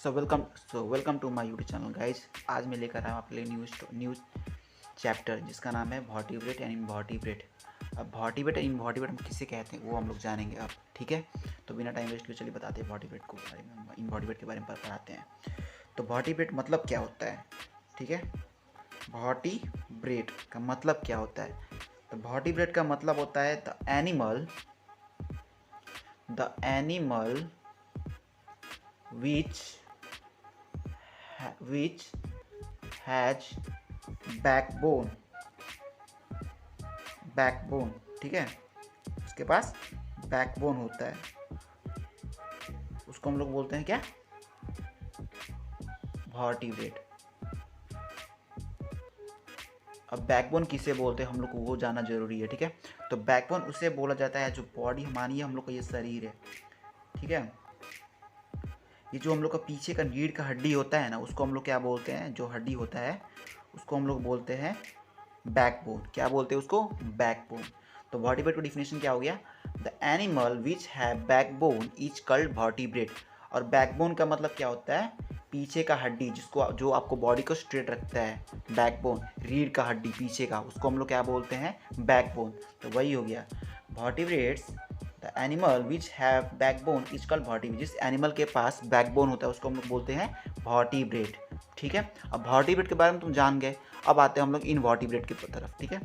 Welcome to my YouTube channel guys. आज मैं लेकर आया हूँ आपके लिए न्यूज़ चैप्टर जिसका नाम है वर्टिब्रेट एंड इनवर्टिब्रेट। अब वर्टिब्रेट एंड इनवर्टिब्रेट हम किसे कहते हैं वो हम लोग जानेंगे अब, ठीक है। तो बिना टाइम वेस्ट किए चलिए बताते हैं वर्टिब्रेट को बारे में, इनवर्टिब्रेट के बारे में पढ़ाते हैं। तो वर्टिब्रेट मतलब क्या होता है, ठीक है। वर्टिब्रेट का मतलब क्या होता है? तो वर्टिब्रेट का मतलब होता है the animal which has backbone, ठीक है। उसके पास बैकबोन होता है, उसको हम लोग बोलते हैं क्या? वर्टिब्रेट। अब बैकबोन किसे बोलते हैं हम लोग को वो जानना जरूरी है, ठीक है। तो बैकबोन उसे बोला जाता है जो बॉडी हमारी है, हम लोग का ये शरीर है, ठीक है। ये जो हम लोग का पीछे का रीढ़ का हड्डी होता है ना, उसको हम लोग क्या बोलते हैं? जो हड्डी होता है उसको हम लोग बोलते हैं बैकबोन। क्या बोलते हैं उसको? बैकबोन। तो वर्टिब्रेट का डिफिनेशन क्या हो गया? The animal which have backbone is called vertebrate. और बैकबोन का मतलब क्या होता है? पीछे का हड्डी, जिसको जो आपको बॉडी को स्ट्रेट रखता है, बैकबोन, रीढ़ का हड्डी पीछे का, उसको हम लोग क्या बोलते हैं? बैकबोन। तो वही हो गया vertebrates. The animal which have backbone is called vertebrate. जिस एनिमल के पास बैकबोन होता है उसको हम लोग बोलते हैं वर्टिब्रेट, ठीक है। अब वर्टिब्रेट के बारे में तुम जान गए, अब आते हैं हम लोग इनवर्टिब्रेट की तरफ, ठीक है।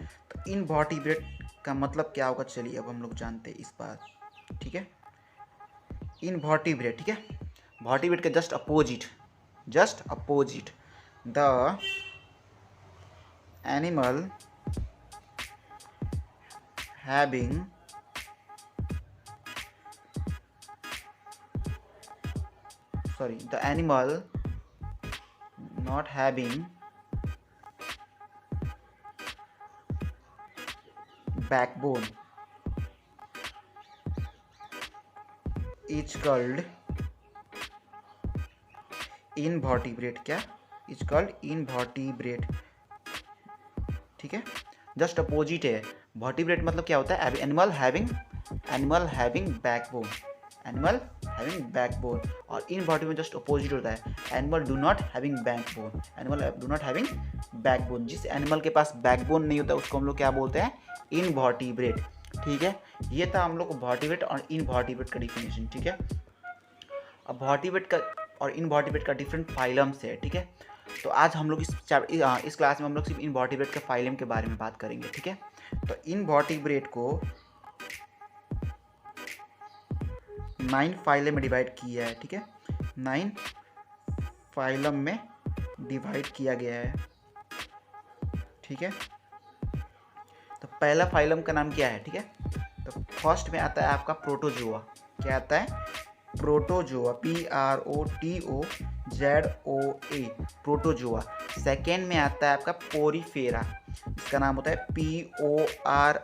तो इनवर्टिब्रेट का मतलब क्या होगा, चलिए अब हम लोग जानते हैं इस बार, ठीक है। इनवर्टिब्रेट, ठीक है। वर्टिब्रेट के just opposite the animal having the animal not having backbone is called invertebrate। क्या? is called invertebrate, ठीक है। जस्ट अपोजिट है। वर्टिब्रेट मतलब क्या होता है? एनिमल हैविंग बैकबोन, और इनवर्टिब्रेट जस्ट अपोजिट होता है, animal do not having backbone. जिस एनिमल के पास बैकबोन नहीं होता उसको हम लोग क्या बोलते हैं? इनवर्टिब्रेट, ठीक है। ये था हम लोग वर्टिब्रेट और इनवर्टिब्रेट का डिफिनेशन, ठीक है। अब वर्टिब्रेट का और इनवर्टिब्रेट का डिफरेंट फाइलम्स है, ठीक है। तो आज हम लोग इस क्लास में हम लोग सिर्फ इनवर्टिब्रेट के फाइलम के बारे में बात करेंगे, ठीक है। तो इनवर्टिब्रेट को 9 फाइलम में डिवाइड किया है, ठीक है। 9 फाइलम में डिवाइड किया गया है, ठीक है। तो पहला फाइलम का नाम क्या है, ठीक है। तो फर्स्ट में आता है आपका प्रोटोजोआ। क्या आता है? Protozoa, PROTOZOA, protozoa. सेकेंड में आता है आपका पोरीफेरा, इसका नाम होता है PORIFERA,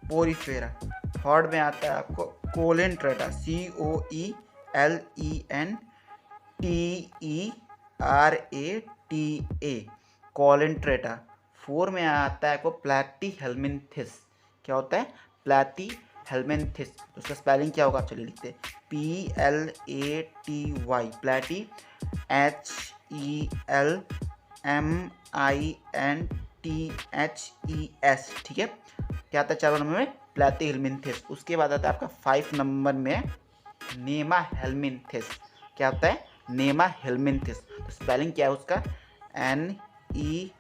पोरीफेरा। थर्ड में आता है आपको कोलेंट्रेटा, COLENTERATA, कोलेंट्रेटा। फोर में आता है आपको प्लैटीहेल्मिन्थेस। क्या होता है? प्लैटीहेल्मिन्थेस। तो उसका स्पेलिंग क्या होगा? चलिए लिखते हैं, PLATY, प्लैटी, HELMINTHES, ठीक है। क्या आता है 4 नंबर में? प्लैटीहेल्मिन्थेस। उसके बाद आता है आपका 5 नंबर में नेमाहेल्मिन्थेस। क्या होता है? नेमाहेल्मिन्थेस। तो स्पेलिंग क्या है उसका? NEMATH,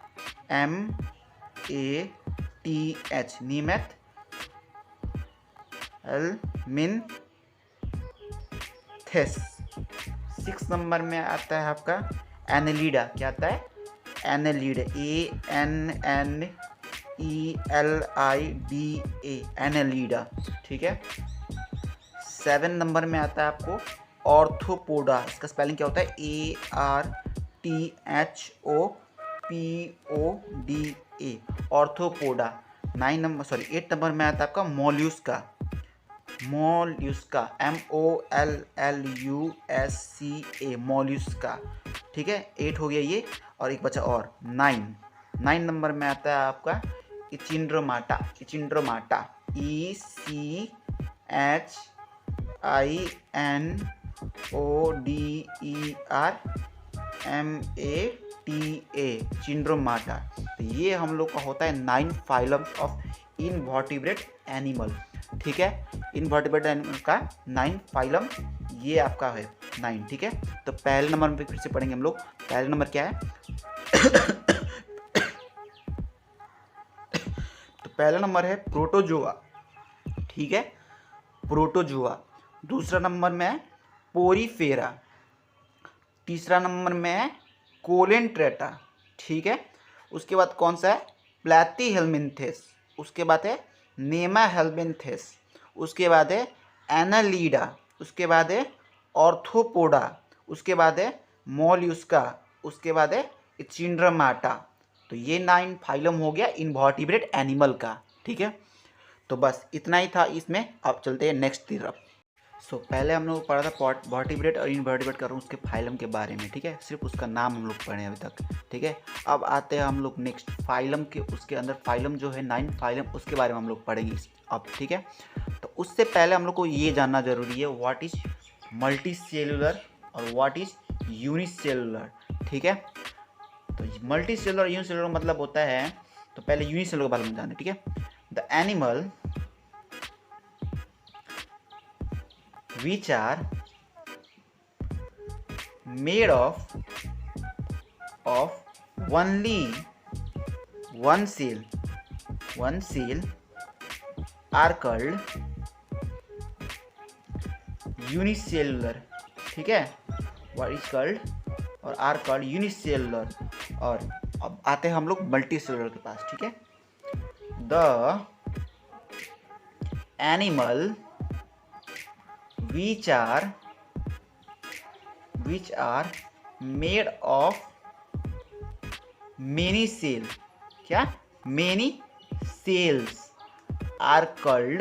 नेमाहेल्मिन्थेस। 6 नंबर में आता है आपका एनेलिडा। क्या आता है? एनेलिडा, ANNELIDA, एनेलिडा, ठीक है। 7 नंबर में आता है आपको ऑर्थोपोडा। इसका स्पेलिंग क्या होता है? ARTHOPODA, arthropoda. 8 नंबर में आता है आपका मोल्यूस्का, MOLLUSCA, मोल्यूस्का, ठीक है। 8 हो गया ये, और एक बचा और 9 नंबर में आता है आपका इचिंड्रोमाटा, ECHINDROMATA, CINODERMATA, चिंड्रोमाटा। तो ये हम लोग का होता है 9 फाइलम्स ऑफ इनवर्टिब्रेट एनिमल। ठीक है, इनवर्टिब्रेट एनिमल का 9 फाइलम ये आपका है 9। ठीक है, तो पहले नंबर पे फिर से पढ़ेंगे हम लोग। पहले नंबर क्या है? तो पहला नंबर है प्रोटोजोआ। ठीक है, प्रोटोजोआ। दूसरा नंबर में है पोरीफेरा। तीसरा नंबर में है कोलेंट्रेटा। ठीक है, उसके बाद कौन सा है? प्लैटीहेल्मिन्थेस। उसके बाद है नेमाहेल्मिन्थेस। उसके बाद है एनालीडा। उसके बाद है ऑर्थोपोडा। उसके बाद है मोल्युस्का। उसके बाद है चिंड्रोमाटा। तो ये 9 फाइलम हो गया इनवर्टिब्रेट एनिमल का। ठीक है, तो बस इतना ही था इसमें। अब चलते हैं नेक्स्ट तरफ। पहले हम लोग पढ़ा था वर्टिब्रेट और इनवर्टिब्रेट कर रहा हूँ उसके फाइलम के बारे में। ठीक है, सिर्फ उसका नाम हम लोग पढ़े अभी तक। ठीक है, अब आते हैं हम लोग नेक्स्ट फाइलम के। उसके अंदर फाइलम जो है 9 फाइलम, उसके बारे में हम लोग पढ़ेंगे अब। ठीक है, तो उससे पहले हम लोग को ये जानना जरूरी है व्हाट इज मल्टी सेलुलर और व्हाट इज यूनिसेलुलर। ठीक है, तो मल्टी सेलुलर और यूनिसेलुलर मतलब होता है, तो पहले यूनिसेलुलर के बारे में जाने। ठीक है, the animal which are made of only one cell are called unicellular. ठीक है, what is called और are called unicellular। और अब आते हैं हम लोग मल्टी सेलुलर के पास। ठीक है, the animal which are made of many cells, क्या? many cells are called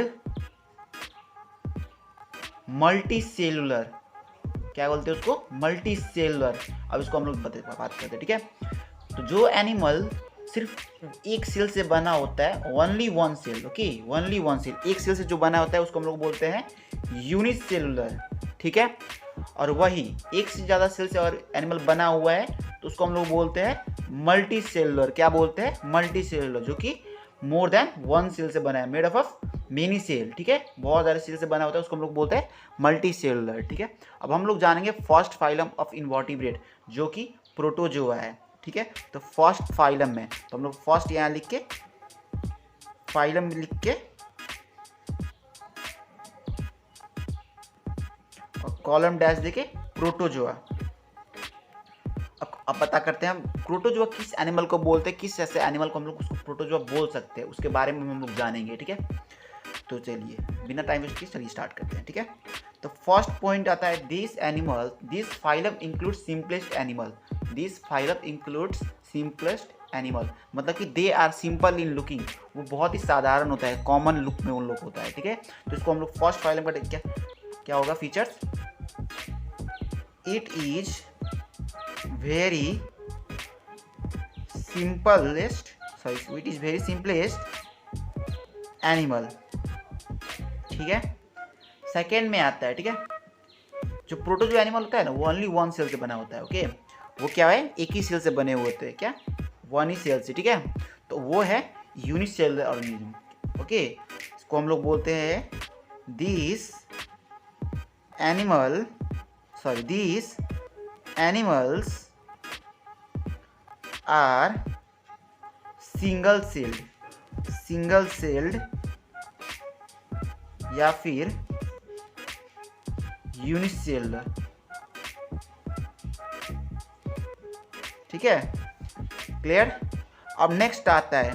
multicellular। क्या बोलते हैं उसको? मल्टीसेलुलर। अब इसको हम लोग बात करते हैं। ठीक है, तो जो एनिमल सिर्फ एक सेल से बना होता है, only one cell, okay, only one cell, एक सेल से जो बना होता है उसको हम लोग बोलते हैं यूनिसेलुलर। ठीक है, और वही एक से ज़्यादा सेल से और एनिमल बना हुआ है तो उसको हम लोग बोलते हैं मल्टी सेलुलर। क्या बोलते हैं? मल्टी सेलुलर, जो कि मोर देन वन सेल से बना है, मेड ऑफ मेनी सेल। ठीक है, बहुत सारे सेल से बना होता है, उसको हम लोग बोलते हैं मल्टी सेलुलर। ठीक है, अब हम लोग जानेंगे फर्स्ट फाइलम ऑफ इनवर्टिब्रेट जो कि प्रोटोजोआ है। ठीक है, तो फर्स्ट फाइलम में तो हम लोग फर्स्ट यहाँ लिख के, फाइलम लिख के और कॉलम डैश देके प्रोटोजोआ। अब पता करते हैं हम प्रोटोजोआ किस एनिमल को बोलते हैं, किस ऐसे एनिमल को हम लोग उसको प्रोटोजोआ बोल सकते हैं, उसके बारे में हम लोग जानेंगे। ठीक है, तो चलिए बिना टाइम वेस्ट किए चलिए स्टार्ट करते हैं। ठीक है, तो फर्स्ट पॉइंट आता है this animal, this phylum includes simplest animal. This phylum includes simplest animal मतलब कि they are simple in looking, वो बहुत ही साधारण होता है, कॉमन लुक में उन लोग होता है। ठीक है, तो इसको हम लोग फर्स्ट फाइलम का क्या होगा features? It is very simplest, sorry, it is very simplest animal. ठीक है, सेकेंड में आता है। ठीक है, जो प्रोटोजोआ एनिमल होता है ना, वो ओनली वन सेल से बना होता है। ओके, वो क्या है? एक ही सेल से बने हुए होते हैं, क्या? वन ही सेल से। ठीक है, तो वो है यूनिसेलुलर ऑर्गेनिज्म। ओके, इसको हम लोग बोलते हैं this animals are single celled या फिर यूनिसेलुलर। ठीक है, क्लियर? अब नेक्स्ट आता है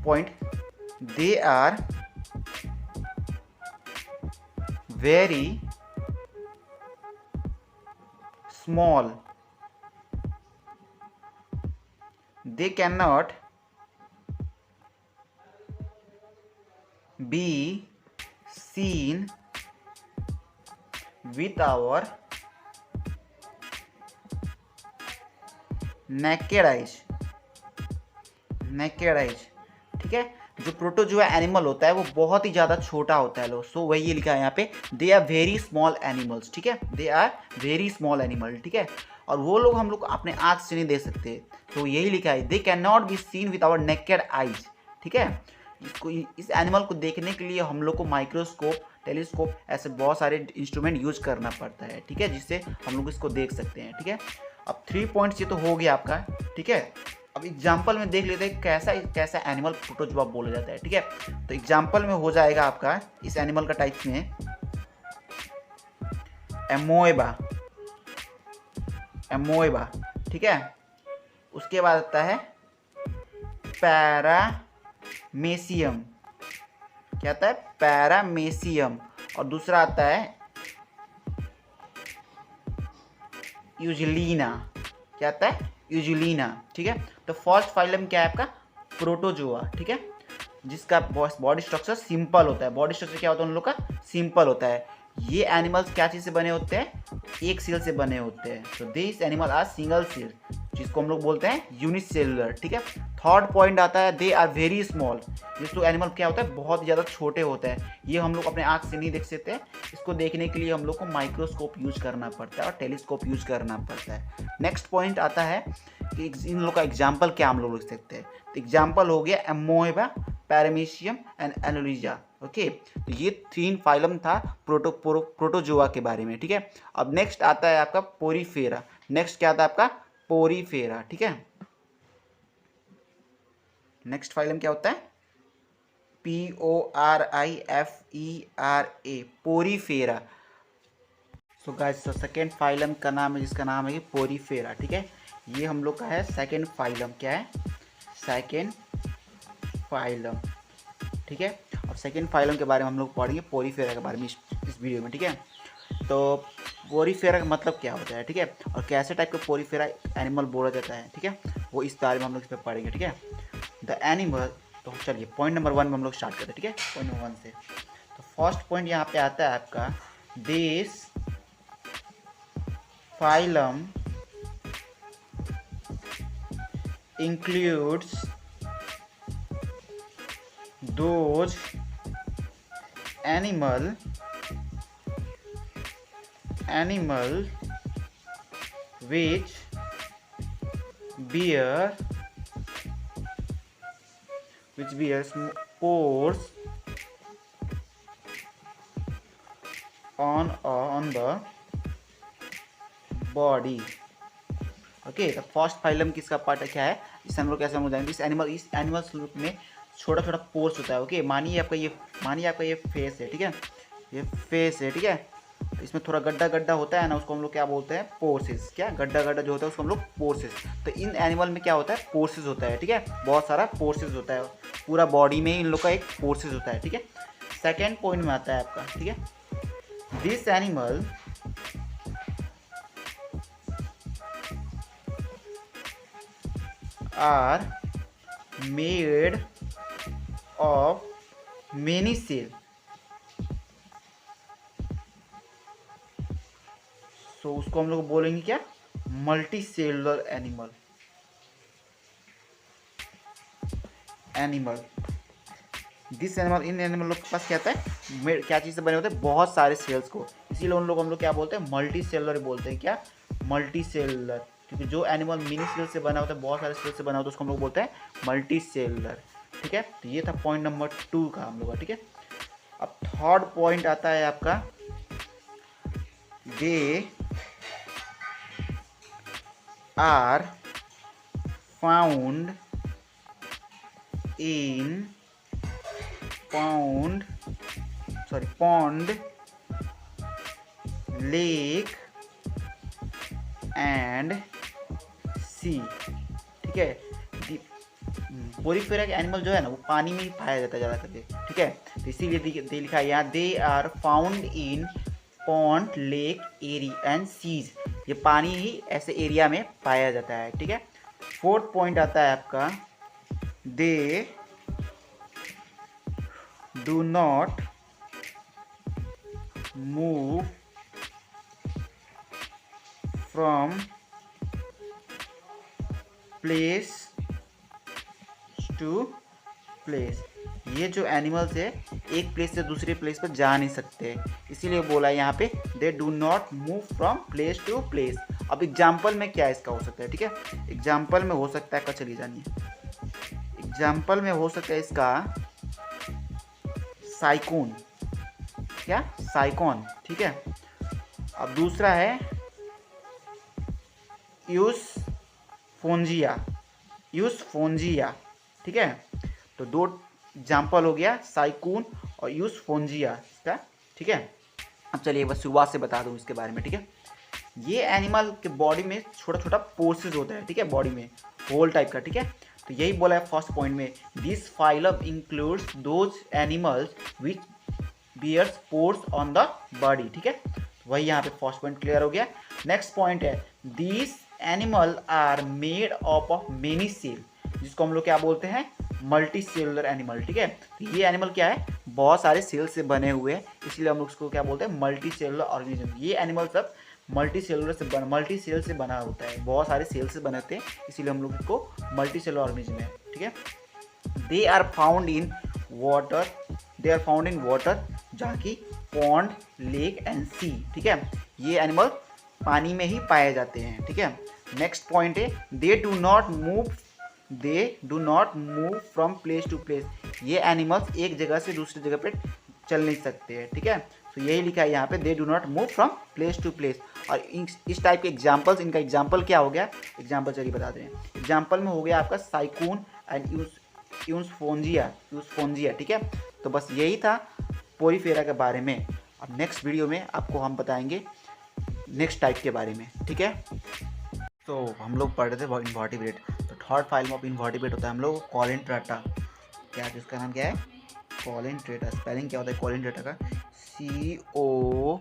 point, they are very small, they cannot be seen with our naked eyes। ठीक है, जो प्रोटोजोआ एनिमल होता है वो बहुत ही ज़्यादा छोटा होता है। लो सो वही ये लिखा है यहाँ पे, they are very small animals, ठीक है, they are very small animal, ठीक है। और वो लोग हम लोग अपने आँख से नहीं देख सकते, तो यही लिखा है, they can not be seen with our naked eyes, ठीक है। इसको, इस एनिमल को देखने के लिए हम लोग को माइक्रोस्कोप, टेलीस्कोप, ऐसे बहुत सारे इंस्ट्रूमेंट यूज करना पड़ता है, ठीक है, जिससे हम लोग इसको देख सकते हैं, ठीक है। अब 3 पॉइंट्स ये तो हो गया आपका, ठीक है। अब एग्जाम्पल में देख लेते हैं कैसा कैसा एनिमल प्रोटोजोआ बोला जाता है, ठीक है। तो एग्जाम्पल में हो जाएगा आपका इस एनिमल का टाइप्स में एमोएबा, एमोएबा, ठीक है। उसके बाद आता है पैरामेसियम, क्या आता है, पैरामेसियम। और दूसरा आता है यूजुलिना, क्या आता है, यूजुलिना, ठीक है। तो फर्स्ट फाइलम क्या है आपका, प्रोटोजोआ, ठीक है, जिसका बॉडी स्ट्रक्चर सिंपल होता है। बॉडी स्ट्रक्चर क्या होता है उन लोग का, सिंपल होता है। ये एनिमल्स क्या चीज़ से बने होते हैं, एक सेल से बने होते हैं। तो this animal are single cell, जिसको हम लोग बोलते हैं यूनिसेलुलर, ठीक है। थर्ड पॉइंट आता है दे आर वेरी स्मॉल, जिसको एनिमल क्या होता है, बहुत ज़्यादा छोटे होते हैं। ये हम लोग अपने आँख से नहीं देख सकते, इसको देखने के लिए हम लोग को माइक्रोस्कोप यूज करना पड़ता है और टेलीस्कोप यूज करना पड़ता है। नेक्स्ट पॉइंट आता है कि इन लोग का एग्जाम्पल क्या हम लोग लिख सकते हैं। तो एग्जाम्पल हो गया एमोएबा, पैरामेसियम एंड एनोलिजा, ओके। तो ये 3 फाइलम था प्रोटोजोआ के बारे में, ठीक है। अब नेक्स्ट आता है आपका पोरीफेरा। नेक्स्ट क्या आता है आपका, पोरीफेरा, ठीक है। नेक्स्ट फाइलम क्या होता है, PORIFERA, Porifera. So guys, second phylum का नाम है, जिसका नाम है पोरीफेरा, ठीक है। ये हम लोग का है सेकेंड फाइलम, क्या है, सेकेंड फाइलम, ठीक है। अब सेकेंड फाइलम के बारे में हम लोग पढ़ेंगे, पोरीफेरा के बारे में इस वीडियो में, ठीक है। तो पोरीफेरा का मतलब क्या होता है, ठीक है, और कैसे टाइप का पोरीफेरा एनिमल बोला जाता है, ठीक है, वो इस बारे में हम लोग इस पर पढ़ेंगे, ठीक है। द एनिमल, तो चलिए पॉइंट नंबर 1 में हम लोग स्टार्ट करते हैं, ठीक है, पॉइंट नंबर 1 से। तो फर्स्ट पॉइंट यहाँ पे आता है आपका, this phylum includes those animal which bears pores on the body, okay. तो फर्स्ट फाइलम किसका पार्ट है, क्या है, इस एनिमल कैसे हम जाएंगे, इस एनिमल्स में छोटा छोटा पोर्स होता है, ओके। मानिए आपका ये फेस है, ठीक है, ये फेस है, ठीक है। तो इसमें थोड़ा गड्ढा गड्ढा होता है ना, उसको हम लोग क्या बोलते हैं, पोर्सेस, क्या, गड्ढा गड्ढा जो होता है उसको हम लोग पोर्सेस। तो इन एनिमल में क्या होता है, पोर्सेस होता है, ठीक है, बहुत सारा पोर्सेस होता है, पूरा बॉडी में इन लोग का एक पोर्सेस होता है, ठीक है। सेकेंड पॉइंट में आता है आपका, ठीक है, this animal are made of many cells, so उसको हम लोग बोलेंगे क्या, multi cellular animal, this animal, in animal लोग के पास क्या आता है, क्या चीज़ से बने होते हैं, बहुत सारे सेल्स को, इसीलिए उन लोग हम लोग क्या बोलते हैं, मल्टी सेलुलर बोलते हैं, क्या, मल्टी सेलुलर। क्योंकि जो एनिमल मिनी सेल से बना होता है, बहुत सारे सेल से बना होता है, उसको हम लोग बोलते हैं मल्टी सेलुलर, ठीक है। तो ये था पॉइंट नंबर 2 का हम लोग का, ठीक है। अब थर्ड पॉइंट आता है आपका, they are found in pond, lake and sea, ठीक है। पोरीफेरा के एनिमल जो है ना, वो पानी में ही पाया जाता है ज़्यादा करके, ठीक है। तो इसीलिए लिखा है यहाँ, they are found in pond, lake, river and seas, ये पानी ही ऐसे एरिया में पाया जाता है, ठीक है। फोर्थ पॉइंट आता है आपका, they do not move from place to place, ये जो एनिमल्स है एक प्लेस से दूसरे प्लेस पर जा नहीं सकते, इसीलिए बोला है यहाँ पे they do not move from place to place. अब एग्जाम्पल में क्या इसका हो सकता है, ठीक है, एग्जाम्पल में हो सकता है, कहाँ चली जानी है, एग्जाम्पल में हो सकता है इसका साइकोन, क्या साइकोन, ठीक है। अब दूसरा है यूसफोंजिया, यूसफोंजिया, ठीक है। तो दो एग्जाम्पल हो गया साइकून और यूसफोंजिया इसका, ठीक है। अब चलिए बस शुरुआत से बता दूं इसके बारे में, ठीक है। ये एनिमल के बॉडी में छोटा छोटा पोर्सेज होता है, ठीक है, बॉडी में होल टाइप का, ठीक है। तो यही बोला है फर्स्ट पॉइंट में, this phylum includes those animals which bears pores on the body, ठीक है। वही यहाँ पे फर्स्ट पॉइंट क्लियर हो गया। नेक्स्ट पॉइंट है this animal are made of many cell, जिसको हम लोग क्या बोलते हैं, मल्टी सेलुलर एनिमल, ठीक है। तो ये एनिमल क्या है, बहुत सारे सेल से बने हुए हैं, इसलिए हम लोग उसको क्या बोलते हैं, मल्टी सेलुलर ऑर्गेनिज्म। ये एनिमल सब मल्टी सेलुलर से मल्टी सेल से बना होता है, बहुत सारे सेल से बनाते हैं, इसीलिए हम लोग इसको मल्टी सेलुलर ऑर्गेनिज्म है, ठीक है। They are found in water, they are found in water, जहाँ की पॉन्ड, लेक एंड सी, ठीक है। ये एनिमल पानी में ही पाए जाते हैं, ठीक है। नेक्स्ट पॉइंट है they do not move from place to place, ये एनिमल्स एक जगह से दूसरी जगह पे चल नहीं सकते हैं, ठीक है। तो यही लिखा है यहाँ पे they do not move from place to place. और इस टाइप के एग्जाम्पल्स, इनका एग्जाम्पल क्या हो गया, एग्जाम्पल चलिए बता दें। एग्जाम्पल में हो गया आपका साइकून एंड यूसफोंजिया, ठीक है। तो बस यही था पोरीफेरा के बारे में। अब नेक्स्ट वीडियो में आपको हम बताएंगे नेक्स्ट टाइप के बारे में, ठीक है। तो हम लोग पढ़ रहे थे इन्वर्टिब्रेट, तो थर्ड फाइलम ऑफ इन्वर्टिब्रेट होता है हम लोग कॉलिनट्रेटा, क्या जिसका नाम क्या है, कॉलिनट्रेटा। स्पेलिंग क्या होता है कॉलिनट्रेटा का, COLENTRETA,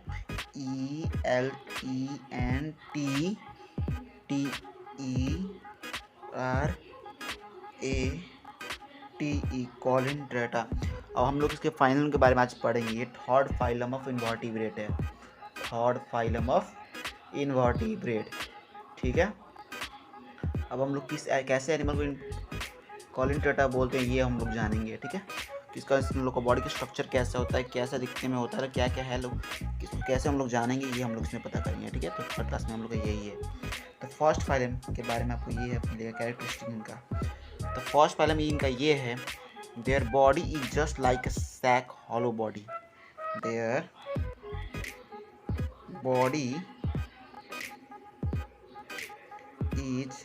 कॉलिनट्रेटा। अब हम लोग इसके फाइलम के बारे में आज पढ़ेंगे। ये थर्ड फाइलम ऑफ इन्वर्टिब्रेट है, थर्ड फाइलम ऑफ इन्वर्टिब्रेट, ठीक है। अब हम लोग कैसे एनिमल को कॉलिनट्रेटा बोलते हैं ये हम लोग जानेंगे, ठीक है। इसका इन लोग का बॉडी का स्ट्रक्चर कैसा होता है, कैसा दिखने में होता है, क्या क्या है, लोग कैसे हम लोग जानेंगे, ये हम लोग इसमें पता करेंगे, ठीक है। तो थर्ड क्लास में हम लोग का यही है। तो फर्स्ट फाइलम के बारे में आपको ये है मिलेगा कैरेक्टरिस्टिक इनका। तो फर्स्ट फाइलम इनका ये है, their body is just like a sac hollow body, their body is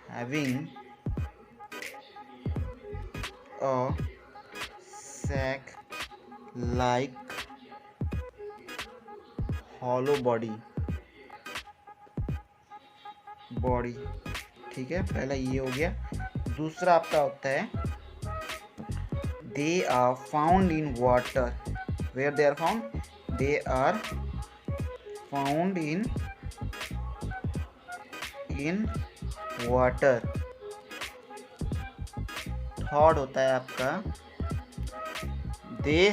having a sac like hollow body, ठीक है। पहला ये हो गया। दूसरा आपका होता है they are found in water, where they are found, they are found in water. Third होता है आपका they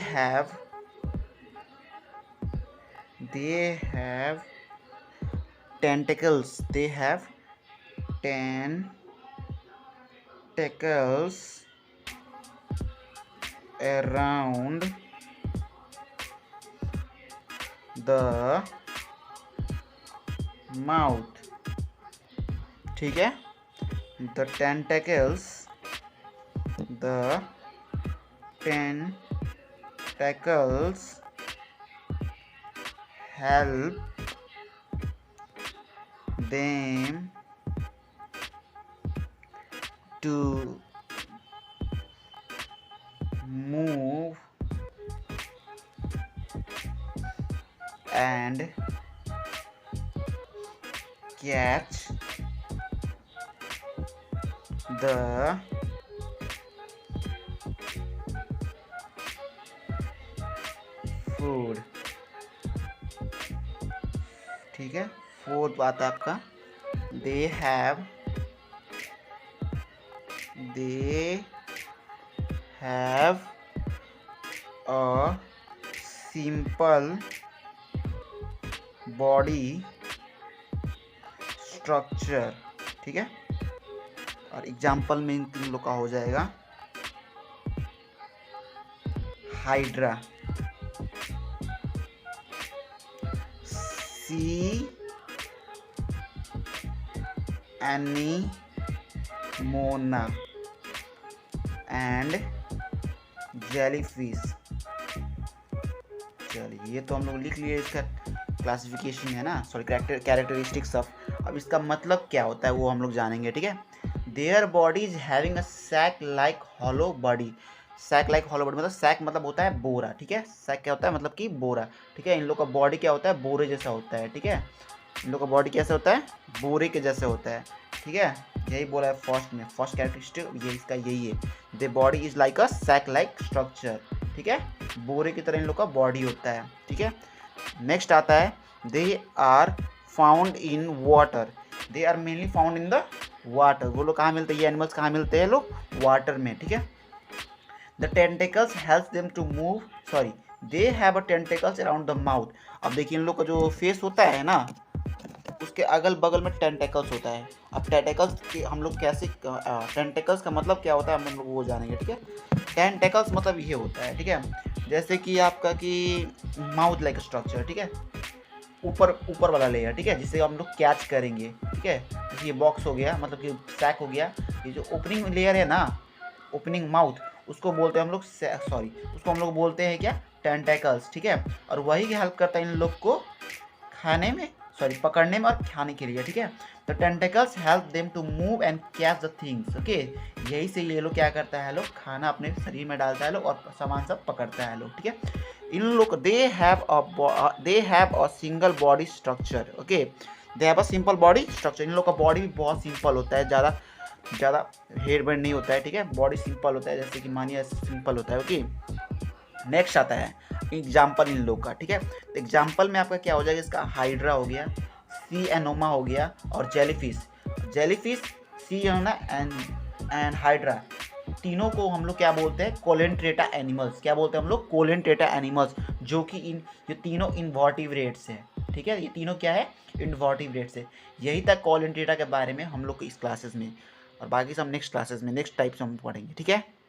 have tentacles, they have tentacles around the mouth, ठीक है। the tentacles help them to move and catch the food, ठीक है। Fourth बात आपका they have a simple body structure, ठीक है। और एग्जाम्पल में इन तीन लोग का हो जाएगा हाइड्रा, सी एनीमोना एंड जेलीफिश। चलिए ये तो हम लोग लिख लिए, इसका क्लासिफिकेशन है ना, सॉरी कैरेक्टरिस्टिक्स ऑफ। अब इसका मतलब क्या होता है वो हम लोग जानेंगे, ठीक है। Their body is having a sac like hollow body. Sac like hollow body मतलब सैक मतलब होता है बोरा, ठीक है। सैक क्या होता है मतलब कि बोरा, ठीक है। इन लोग का बॉडी क्या होता है, बोरे जैसा होता है, ठीक है। इन लोग का बॉडी कैसे होता है, बोरे के जैसे होता है, ठीक है। यही बोला है फर्स्ट में, फर्स्ट कैरेक्टरिस्टिक ये इसका यही है। The body is like a sac like structure, ठीक है। बोरे की तरह इन लोग का बॉडी होता है, ठीक है। नेक्स्ट आता है they are found in water. They are mainly found in the water. वो लोग कहाँ मिलते हैं, ये एनिमल्स कहाँ मिलते हैं लोग, वाटर में, ठीक है। The tentacles helps them to move, sorry they have a tentacles around the mouth. अब देखिए इन लोग का जो फेस होता है ना, उसके अगल बगल में टेंटिकल्स होता है। अब टेंटिकल्स के हम लोग कैसे, टेंटिकल्स का मतलब क्या होता है हम लोग वो जानेंगे, ठीक है। टेंटिकल्स मतलब ये होता है, ठीक है। जैसे कि आपका कि माउथ लाइक स्ट्रक्चर, ठीक है, ऊपर ऊपर वाला लेयर, ठीक है, जिससे हम लोग कैच करेंगे, ठीक है। जैसे ये बॉक्स हो गया मतलब कि सैक हो गया, ये जो ओपनिंग लेयर है ना, ओपनिंग माउथ, उसको बोलते हैं हम लोग सॉरी उसको हम लोग बोलते हैं क्या, टेंटिकल्स, ठीक है। और वही हेल्प करता है इन लोग को खाने में, सॉरी पकड़ने में और खाने के लिए, ठीक है। The tentacles help them to move and catch the things, okay. यही से ये लोग क्या करता है लोग, खाना अपने शरीर में डालता है लोग और सामान सब पकड़ता है लोग, ठीक है। इन लोग they have a single body structure, okay. They have a simple body structure. इन लोग का बॉडी भी बहुत सिंपल होता है, ज़्यादा हेयर बैंड नहीं होता है, ठीक है। बॉडी सिंपल होता है, जैसे कि मानिए सिंपल होता है, ओके। नेक्स्ट आता है एग्जाम्पल इन लोग का, ठीक है। तो एग्जाम्पल में आपका क्या हो जाएगा, इसका हाइड्रा हो गया, सी एनोमा हो गया और jellyfish. Jellyfish, sea anemone and hydra, तीनों को हम लोग क्या बोलते हैं, कोलेंट्रेटा एनिमल्स। क्या बोलते हैं हम लोग, कोलेंट्रेटा एनिमल्स, जो कि ये तीनों इन्वर्टिब्रेट्स हैं, ठीक है। ये तीनों क्या है, इन्वर्टिब्रेट्स है। यही तक कोलेंट्रेटा के बारे में हम लोग को इस क्लासेस में, और बाकी सब नेक्स्ट क्लासेस में नेक्स्ट टाइप से हम पढ़ेंगे, ठीक है।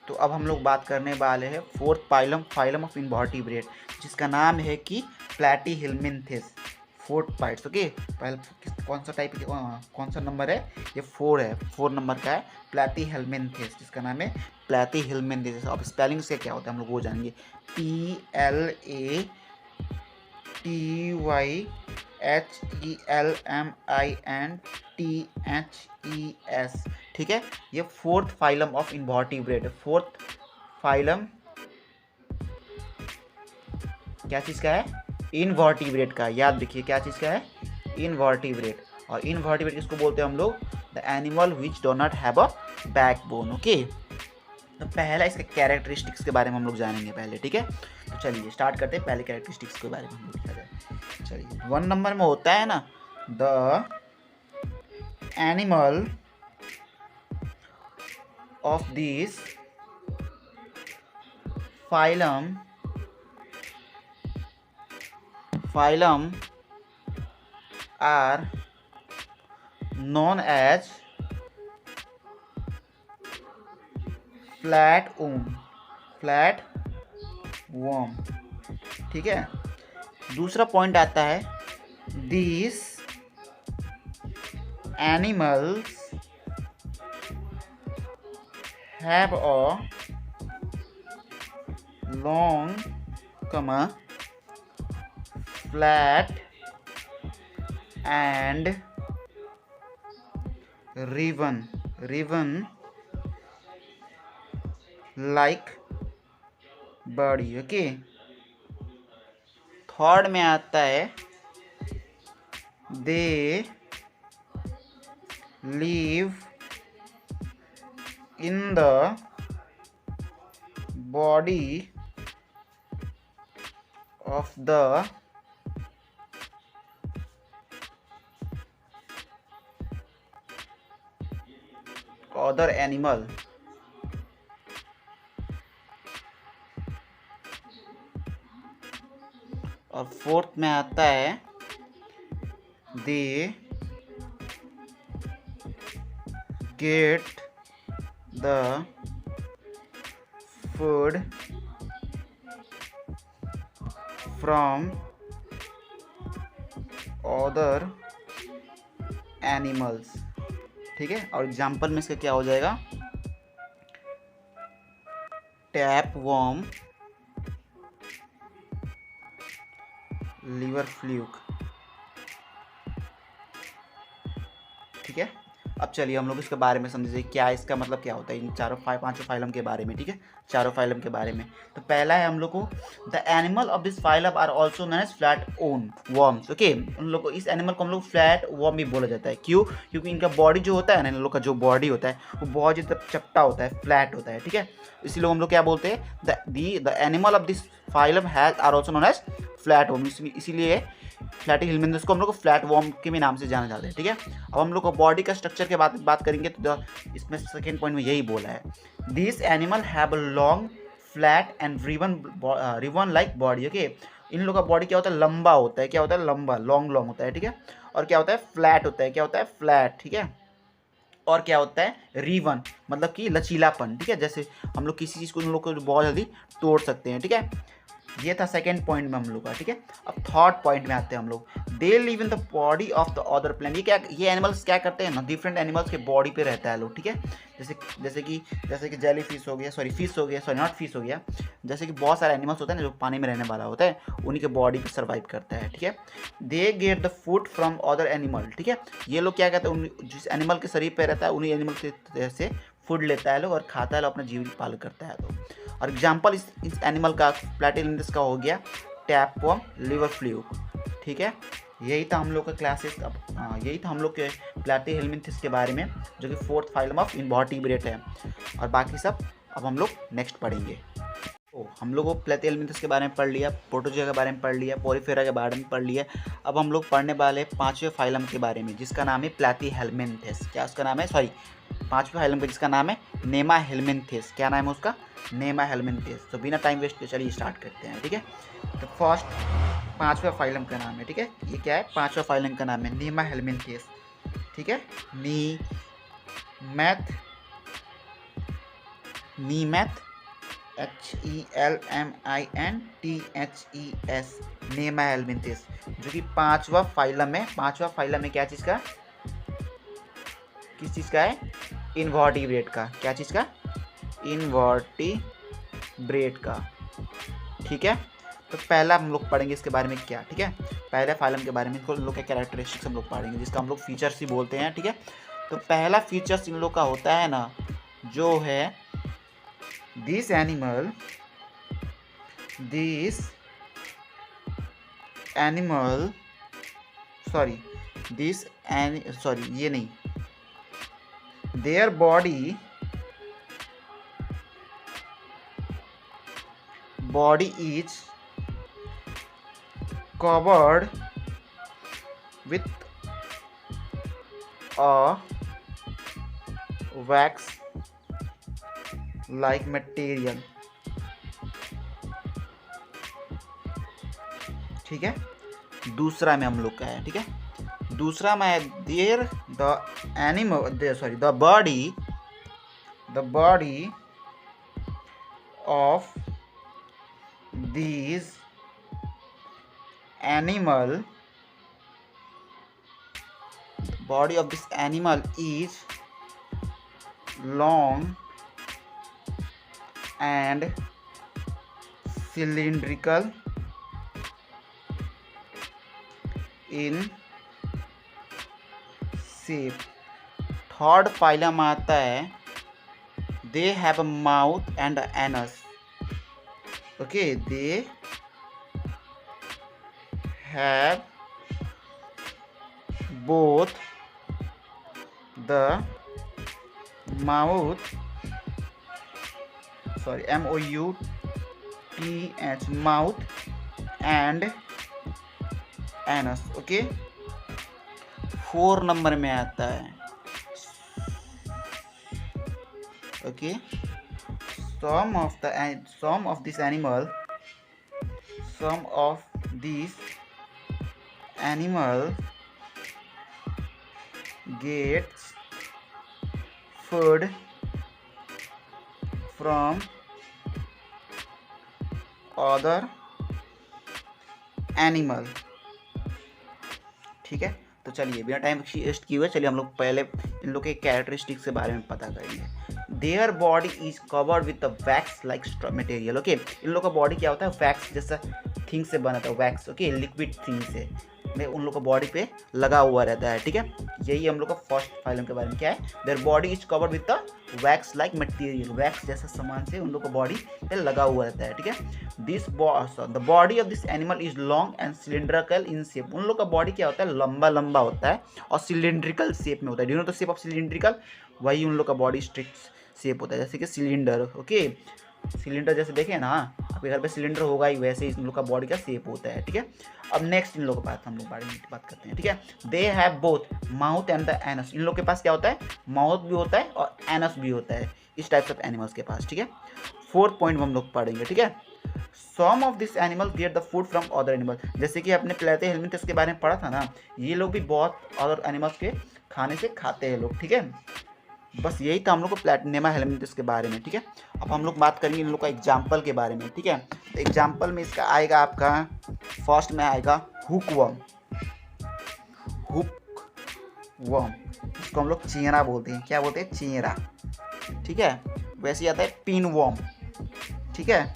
तो अब हम लोग बात करने वाले हैं फोर्थ फाइलम ऑफ इन्वर्टिब्रेट, जिसका नाम है कि प्लैटीहेल्मिन्थेस। 4 parts, okay. पहले कौन सा टाइप, कौन सा नंबर है, ये 4 है, 4 नंबर का है प्लैटीहेल्मिन्थेस, जिसका नाम है प्लैटीहेल्मिन्थेस। अब स्पेलिंग से क्या होता है हम लोग वो जानेंगे, PLATYHELMINTHES, ठीक है। ये फोर्थ फाइलम ऑफ इन्वर्टिब्रेट है। फोर्थ फाइलम क्या चीज़ का है, इन्वर्टिब्रेट का। याद रखिए क्या चीज़ का है, इन्वर्टिब्रेट। और इन्वर्टिब्रेट किसको बोलते हैं हम लोग, the animal which do not have a backbone, okay. तो पहला इसके कैरेक्टरिस्टिक्स के बारे में हम लोग जानेंगे पहले, ठीक है। तो चलिए स्टार्ट करते हैं, पहले कैरेक्टरिस्टिक्स के बारे में हम लोग लिखा जाए। चलिए 1 नंबर में होता है ना, the animal of this phylum are known as flat worm, ठीक है। दूसरा पॉइंट आता है, this animals have a long flat and riven like body, okay. Third में आता है, they live in the body of the other animal, और fourth में आता है, they get the food from other animals, ठीक है। और एग्जाम्पल में इसका क्या हो जाएगा, टैप वर्म, लिवर फ्लूक, ठीक है। अब चलिए हम लोग इसके बारे में समझिए क्या इसका मतलब क्या होता है इन पांचों फाइलम के बारे में, ठीक है। चारों फाइलम के बारे में तो पहला है हम लोग को, the animal of this phylum are also known as flat own worms, okay. उन लोग को, इस एनिमल को हम लोग फ्लैट वर्म भी बोला जाता है। क्यों? क्योंकि इनका बॉडी जो होता है ना, इन लोग का जो बॉडी होता है वो बहुत ज़्यादा चपटा होता है, फ्लैट होता है, ठीक है। इसीलिए हम लोग क्या बोलते हैं, the animal of this phylum has are also known as flat worm, इसीलिए फ्लैटी हेलमिंथस को हम लोग को फ्लैट वर्म के भी नाम से जाना जाता है, ठीक है। अब हम लोग को बॉडी का स्ट्रक्चर के बात करेंगे तो इसमें सेकेंड पॉइंट में यही बोला है, this animal have a long flat and ribbon like body, okay. इन लोगों का बॉडी क्या होता है, लंबा होता है, क्या होता है, लंबा, लॉन्ग होता है, ठीक है। और क्या होता है, फ्लैट होता है, क्या होता है, फ्लैट, ठीक है। और क्या होता है, रिवन, मतलब कि लचीलापन, ठीक है। जैसे हम लोग किसी चीज़ को हम लोग को बहुत जल्दी तोड़ सकते हैं, ठीक है। ये था सेकंड पॉइंट में हम लोग का, ठीक है। अब थर्ड पॉइंट में आते हैं हम लोग, they live in the body of the other plant. ये एनिमल्स क्या करते हैं ना, डिफरेंट एनिमल्स के बॉडी पे रहता है लोग, ठीक है। जैसे कि जेली फिश हो गया, फिश हो गया, जैसे कि बहुत सारे एनिमल्स होते हैं ना जो पानी में रहने वाला होता है, उन्हीं के बॉडी पे सर्वाइव करता है, ठीक है। They get the food from other animal, ठीक है। ये लोग क्या कहते हैं, जिस एनिमल के शरीर पे रहता है उन्हीं एनिमल के से फूड लेता है लोग और खाता है लोग, अपना जीवन पालन करता है लोग। और एग्जाम्पल इस एनिमल का, प्लैटिहेल्मिंथस का हो गया टैपवर्म, लिवर फ्लूक, ठीक है। यही था हम लोग का क्लासेस, यही था हम लोग के प्लैटिहेल्मिंथस के बारे में, जो कि फोर्थ फाइलम ऑफ इनवर्टिब्रेट है। और बाकी सब अब हम लोग नेक्स्ट पढ़ेंगे। तो हम लोग को प्लैटिहेल्मिंथस के बारे में पढ़ लिया, प्रोटोजोआ के बारे में पढ़ लिया, पोरिफेरा के बारे में पढ़ लिया। अब हम लोग पढ़ने वाले पांचवें फाइलम के बारे में, जिसका नाम है प्लैटिहेल्मिंथस। क्या उसका नाम है, सॉरी, पांचवें फाइलम का जिसका नाम है नेमाहेल्मिंथस। क्या नाम है उसका, नेमाहेल्मिंथस। तो बिना टाइम वेस्ट के चलिए स्टार्ट करते हैं, ठीक है। तो फर्स्ट पांचवा फाइलम का नाम है, ठीक है। ये क्या है, पांचवा फाइलम का नाम है नेमाहेल्मिंथस, ठीक है। नीमैथ HELMINTHES, नेमाहेल्मिंथस, जो कि पांचवा फाइलम है। पांचवा फाइलम है क्या चीज़ का, किस चीज़ का है, इनवर्टिब्रेट का। क्या चीज़ का, इनवर्टिब्रेट का, ठीक है। तो पहला हम लोग पढ़ेंगे इसके बारे में क्या, ठीक है। पहले फाइलम के बारे में इन लोग के कैरेक्टरिस्टिक्स हम लोग पढ़ेंगे, जिसका हम लोग फीचर्स ही बोलते हैं, ठीक है। तो पहला फीचर्स इन लोग का होता है ना, जो है दिस एनिमल ये नहीं, their body is covered with a wax like material, ठीक है। दूसरा में हम लोग का है, ठीक है। दूसरा में there the body of these animal, body of this animal is long and cylindrical in shape. Third phylum आता है, they have a mouth and anus, okay, they have both the mouth, MOUTH, mouth and anus, okay। 4 number में आता है, okay, some of these animal gets food from other animal, ठीक है। तो चलिए बिना टाइम वेस्ट किए हुए चलिए हम लोग पहले इन लोग के कैरेक्टरिस्टिक्स के बारे में पता करेंगे। Their body is covered with the wax like material, okay. इन लोग का बॉडी क्या होता है, वैक्स जैसा थिंग से बना था, वैक्स, ओके, लिक्विड थिंग से में उन लोग का बॉडी पे लगा हुआ रहता है, ठीक है। यही हम लोग का फर्स्ट फाइलम के बारे में क्या है, their body is covered with the wax like material, wax जैसा सामान से उन लोग का बॉडी पे लगा हुआ रहता है, ठीक है। The body of this animal is long and cylindrical in shape, उन लोग का बॉडी क्या होता है, लंबा लंबा होता है और सिलिंड्रिकल शेप में होता है। Do you know the shape of cylindrical, वही उन लोग का बॉडी स्ट्रिक्ट शेप होता है, जैसे कि सिलेंडर, ओके। सिलेंडर जैसे देखें ना, आपके घर पे सिलेंडर होगा ही, वैसे ही इन लोग का बॉडी का शेप होता है, ठीक है। अब नेक्स्ट इन लोग के पास हम लोग बात करते हैं, ठीक है। They have both mouth and the anus, इन लोग के पास क्या होता है, माउथ भी होता है और एनस भी होता है इस टाइप्स ऑफ एनिमल्स के पास, ठीक है। फोर्थ पॉइंट हम लोग पढ़ेंगे, ठीक है। Some of this animal get the food from other animal, जैसे कि अपने प्लेटेहेल्मिंथस के बारे में पढ़ा था ना, ये लोग भी बहुत अदर एनिमल्स के खाने से खाते हैं लोग, ठीक है। बस यही था हम लोग को प्लैटिनेमा हेलमिंथस के बारे में, ठीक है। अब हम लोग बात करेंगे इन लोग का एग्जाम्पल के बारे में, ठीक है। तो एग्जाम्पल में इसका आएगा आपका, फर्स्ट में आएगा हुकवर्म, हुकवर्म, इसको हम लोग चेरा बोलते हैं, क्या बोलते हैं, चेरा, ठीक है। वैसे ही आता है पिनवर्म, ठीक है,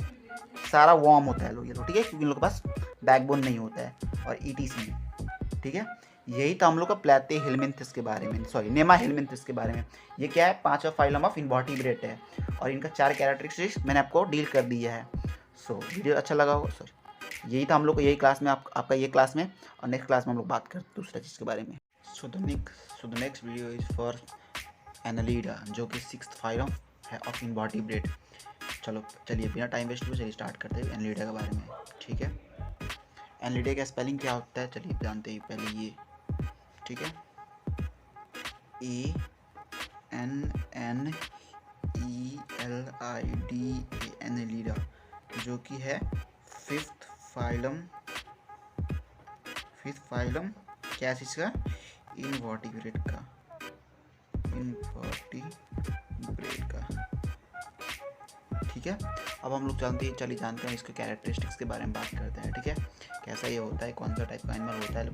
सारा वर्म होता है लोग ये लोग, ठीक है, क्योंकि इन लोग के पास बैकबोन नहीं होता है, और ईटीसी, ठीक है। यही था हम लोग का प्लैटेहेल्मिंथस के बारे में, सॉरी नेमा हेलमिंथस के बारे में। ये क्या है, पांचवा फाइलम ऑफ इनवर्टिब्रेट है और इनका 4 कैरेक्टरिस्टिक्स मैंने आपको डील कर दिया है। सो वीडियो अच्छा लगा होगा, सॉरी यही था हम लोग को यही क्लास में आपका ये क्लास में, और नेक्स्ट क्लास में हम लोग बात करते हैं दूसरा चीज़ के बारे में। So the next video is for Annelida, जो कि 6th फाइलम है ऑफ इनवर्टिब्रेट। चलिए बिना टाइम वेस्ट हुए चलिए स्टार्ट करते हैं एनालिडा के बारे में, ठीक है। एनालिडा का स्पेलिंग क्या होता है, चलिए जानते हैं पहले ये, ठीक है। ANNELIDA, एनालिडा, जो कि है फिफ्थ फाइलम क्या है इसका, इनवर्टिब्रेट का, ठीक है। अब हम लोग जानते हैं इसके कैरेक्टरिस्टिक्स के बारे में बात करते हैं, ठीक है। कैसा ये होता है, कौन सा टाइप का एनिमल होता है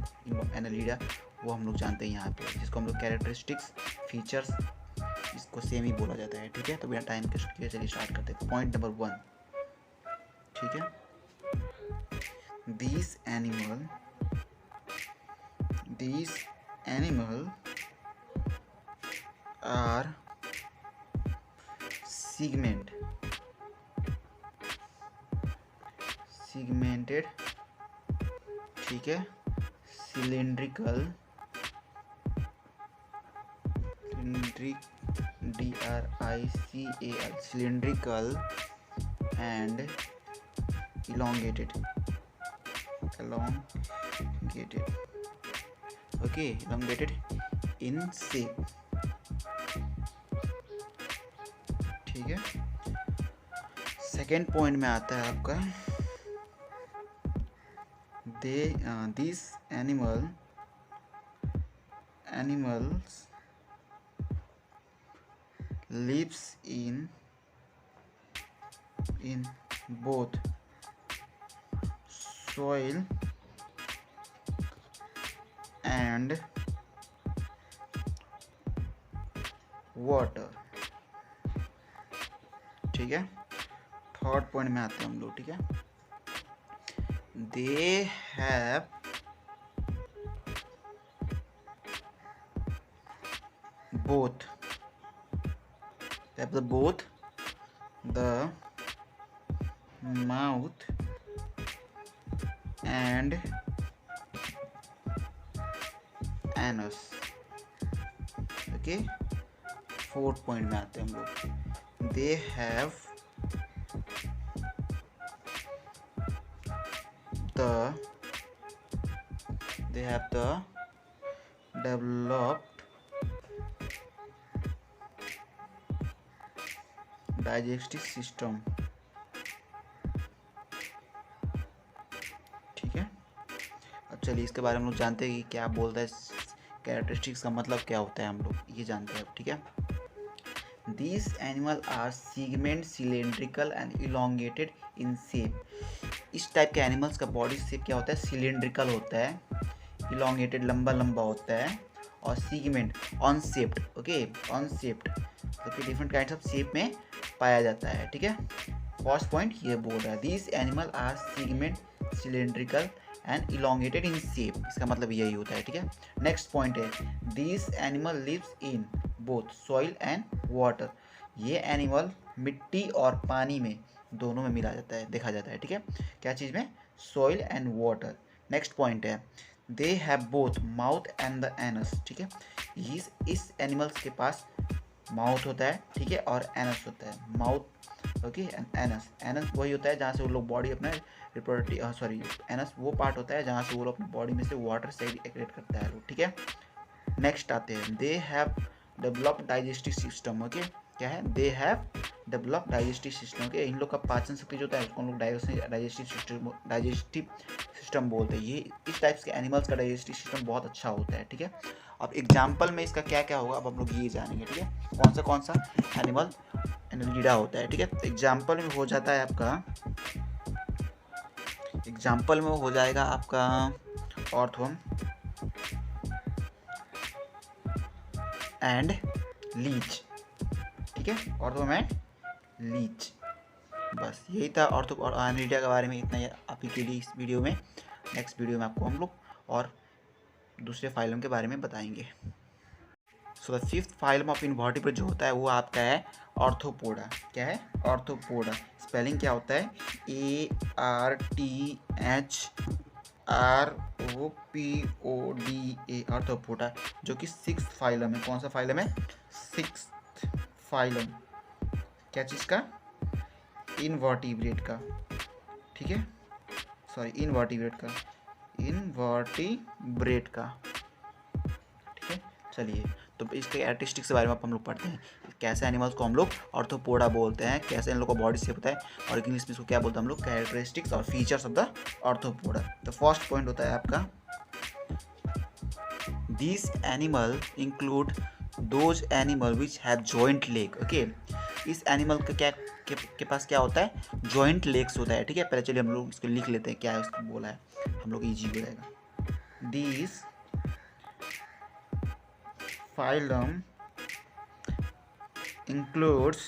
एनालिडा, वो हम लोग जानते हैं यहाँ पे, जिसको हम लोग कैरेक्टरिस्टिक्स, फीचर्स, इसको सेम ही बोला जाता है, ठीक है। तो बिना टाइम के चलिए स्टार्ट करते हैं। पॉइंट नंबर 1, ठीक है। These animal are segmented, ठीक है, cylindrical, cylindrical and elongated, okay, elongated in shape, ठीक है। सेकेंड पॉइंट में आता है आपका, these animals lives in both soil and water, ठीक है। थर्ड पॉइंट में आते हैं हम लोग, ठीक है। they have both the mouth and anus, okay. Fourth point में आते हैं हम लोग, they have the developed digestive system, ठीक है। अब चलिए इसके बारे में हम लोग जानते हैं कि क्या बोलता है, कैरेक्टरिस्टिक्स का मतलब क्या होता है, हम लोग ये जानते हैं, ठीक है। These animals are segment, cylindrical and elongated in shape, इस टाइप के एनिमल्स का बॉडी शेप क्या होता है, सिलिंड्रिकल होता है, इलोंगेटेड, लंबा लंबा होता है, और सीगमेंट, अनशेप्ड, ओके, अनशेप्ड, तो फिर डिफरेंट काइंड्स ऑफ शेप में पाया जाता है, ठीक है। फर्स्ट पॉइंट ये बोल रहा है, this animal are segment, cylindrical and elongated in shape, इसका मतलब यही होता है, ठीक है। नेक्स्ट पॉइंट है, this animal lives in both soil and water, ये एनिमल मिट्टी और पानी में दोनों में मिला जाता है, देखा जाता है, ठीक है। क्या चीज़ में, soil and water. Next point है, they have both mouth and the anus, ठीक है। इस एनिमल्स के पास माउथ होता है, ठीक है, और एनस होता है, mouth, okay, and anus, anus वही होता है जहाँ से वो लोग बॉडी अपना रिप्रोडक्टिव, सॉरी, एनस वो पार्ट होता है जहाँ से वो लोग अपनी बॉडी में से वाटर से एक्रेट करता है, ठीक है। नेक्स्ट आते हैं, they have developed digestive system, okay, क्या है, they have developed digestive system, okay, इन लोग का पाचन शक्ति जो होता है उसको हम लोग डाइजेस्टिव सिस्टम बोलते हैं। ये इस टाइप्स के एनिमल्स का डाइजेस्टिव सिस्टम बहुत अच्छा होता है, ठीक है। अब एग्जाम्पल में इसका क्या क्या होगा अब हम लोग ये जानेंगे, ठीक है, कौन सा एनिमल एनालिडा होता है, ठीक है। एग्जाम्पल में हो जाता है आपका, एग्जाम्पल में हो जाएगा आपका ऑर्थवर्म एंड लीच, ठीक है, ऑर्थवर्म एंड लीच। बस यही था ऑर्थो और एनालिडा के बारे में, इतना ही आप ही के लिए इस वीडियो में। नेक्स्ट वीडियो में आपको हम लोग और दूसरे फाइलम के बारे में बताएंगे। So the fifth phylum of invertebrate जो होता है वो आपका है ऑर्थोपोडा। क्या है, ऑर्थोपोडा। स्पेलिंग क्या होता है, ARTHROPODA, ऑर्थोपोडा, जो कि सिक्स्थ फाइलम है। कौन सा फाइलम है, सिक्स्थ फाइलम। क्या चीज़ का, इनवर्टिब्रेट का, ठीक है, सॉरी, इनवर्टिब्रेट का, इनवर्टिब्रेट का, ठीक है। चलिए, तो इसके कैरेक्टरिस्टिक्स के बारे में हम लोग पढ़ते हैं, कैसे एनिमल्स को हम लोग ऑर्थोपोडा बोलते हैं, कैसे इन लोग का बॉडी शेप होता है, और इंग्लिश में इसको क्या बोलते हैं हम लोग, कैरेक्टरिस्टिक्स और फीचर्स ऑफ द ऑर्थोपोडा। तो फर्स्ट पॉइंट होता है आपका, this animal include those animal which have joint leg, okay. इस एनिमल का क्या के पास क्या होता है, जॉइंट लेग्स होता है, ठीक है। पहले चलिए हम लोग इसको लिख लेते हैं, क्या है इसको बोला है, हम लोग इजी हो जाएगा। This phylum includes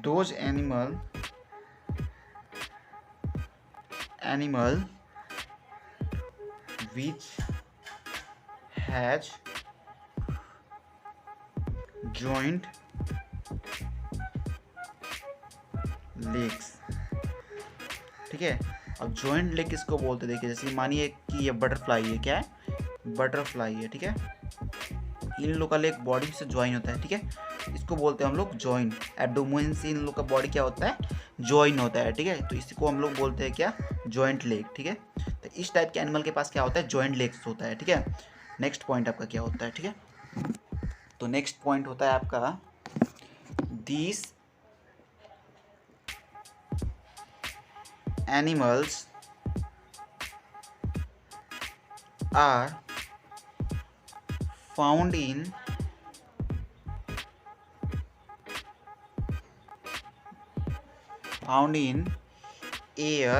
those animal which has joint legs, ठीक है। अब जॉइंट लेग किसको बोलते हैं, देखिए, जैसे मानिए कि ये बटरफ्लाई है, क्या है, बटरफ्लाई है, ठीक है। इन लोग का लेग बॉडी से ज्वाइन होता है, ठीक है, इसको बोलते हैं हम लोग जॉइन। एब्डोमेन से इन लोग का बॉडी क्या होता है, ज्वाइन होता है, ठीक है, तो इसको हम लोग बोलते हैं क्या, जॉइंट लेग, ठीक है। तो इस टाइप के एनिमल के पास क्या होता है, जॉइंट लेग्स होता है, ठीक है। नेक्स्ट पॉइंट आपका क्या होता है, ठीक है, तो नेक्स्ट पॉइंट होता है आपका, this animals are found in air,